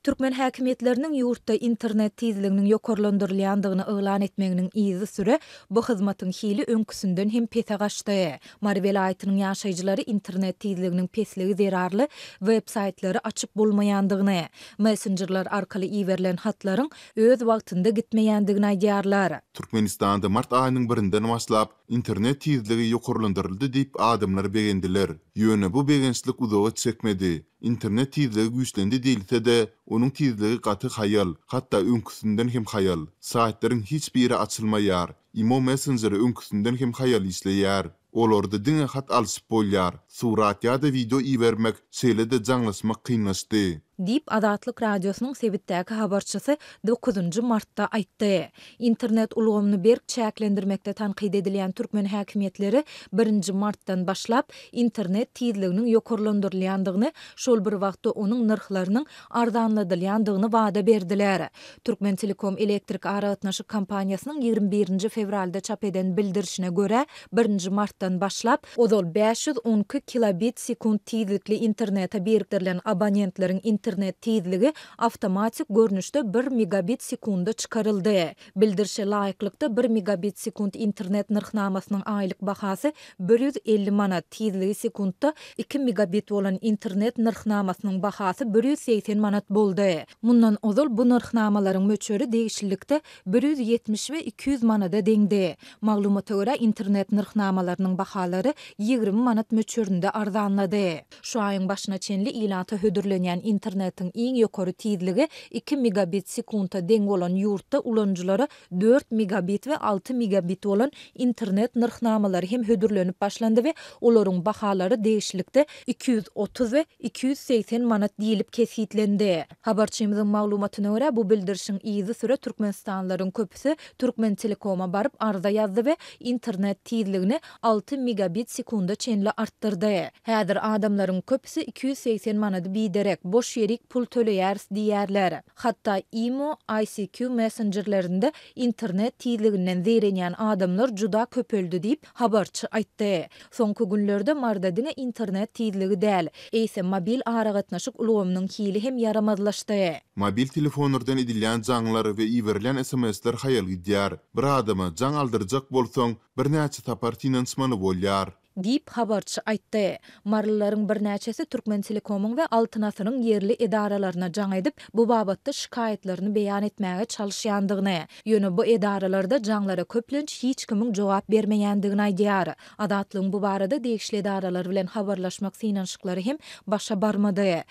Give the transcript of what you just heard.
Türkmen häkimetleriniň ýurtda internet tizliginiň ýokarlandyrylýandygyny elan etmeginiň izi süre bu hyzmatyň hili öňküsünden hem pete gaçdy. Mary welaýatynyň ýaşaýjylary internet tizliginiň pesligi zerarly web-saytlary açyp bolmaýandygyny, messengerler arkaly iwerilen hatlaryň öz wagtynda gitmeýändigini aýdýarlar. Türkmenistanda mart aýynyň birinden başlap internet tizligi ýokarlandyryldy diýip adamlar begendiler. Ýöne bu begenslik uzağa çekmedi. İnternet tizligi güýçlendi diýilse-de, onuň tizligi gaty haýal, hatda öňküsünden hem haýal. Saatlaryň hiç biri açylmaýar. Imo Messenger'ı öňküsünden hem haýal işleýär. Olarda diňe hat alşyp bolýar. Surat ýa-da video iwermek, şeýle-de jaňlaşmak kynlaşdy. Dip Adatlyk radiosynyň Sebitdäki habarçysy 9 martda aýtdy. Internet ulgamyny berk çäklendirmekde tanqid edilýän türkmen häkimetleri 1 martdan başlap internet tizliginiň ýokarlandyrylýandygyny, şol bir wagtda onuň narhlarynyň arzanladylýandygyny wada berdiler. Türkmen Telekom elektrik aragatnaşyk kompaniýasynyň 21 fevralda çap eden bildirişine göre 1 martdan başlap ozal 512 kilobit sekund tizlikli internete berktirilen abonentleriň internet tizligi awtomatik görnüşde 1 megabit sekunda çıkarıldı. Bildirişe laýyklykda 1 megabit sekund internet narhnamasynyň aýlyk bahasy 150 manat, tizligi sekundda 2 megabit bolan internet narhnamasynyň bahasy 180 manat boldy. Mundan ozal bu narhnamalaryň möçeri degişlikde 170 we 200 manada deňdi. Maglumata görä internet narhnamalarynyň bahalary 20 manat möçerinde arzanlady. Şu aýyň başyna çenli ilata hödürlenýän internetin iň ýokary tizligi 2 megabit sekunda deň bolan ýurtda ulanjylary 4 megabit we 6 megabit bolan internet narhnamalary hem hödürlenip başlandy we olaryň bahalary degişlikde 230 we 280 manat diýilip kesitlendi. Habarçymyzyň maglumatyna görä bu bildirişiň izi süre Türkmenistanlaryň köpüsi Türkmen Telekoma baryp arza ýazdy we internet tizligini 6 megabit sekunda çenli artdyrdy. Häzir adamlaryň köpüsi 280 manat biderek boş yerik pul töleýäris diýerler. Hatda IMO, ICQ messengerlerinde internet tizliginden zerenýän adamlar juda köpöldi diýip habarçy aýtdy. Soňky günlerde mardadyňa internet tizligi däl, eýse mobil aragatnaşyk ulgamynyň hili hem yaramazlaşdy. Mobil telefonlardan edilýän jaňlar we iwerilen SMS-ler haýal gidýär. Bir adama jaň aldyrjak bolsaň, birnäçe tapar finansmany bolýar. Dip habarçy aýtdy. Marlylaryň birnäçesi Türkmen Telekomyň we Altyn Asyryň yerli edaralaryna jaň edip, bu babatda şikaýetlerini beýan etmäge çalyşýandygyny, ýöne bu edaralarda jaňlara köplenç hiç kimiň jogap bermeýändigini aýdýar. Adatlyň bu barada degişli edaralar bilen habarlaşmak synanşyklary hem başa barmady.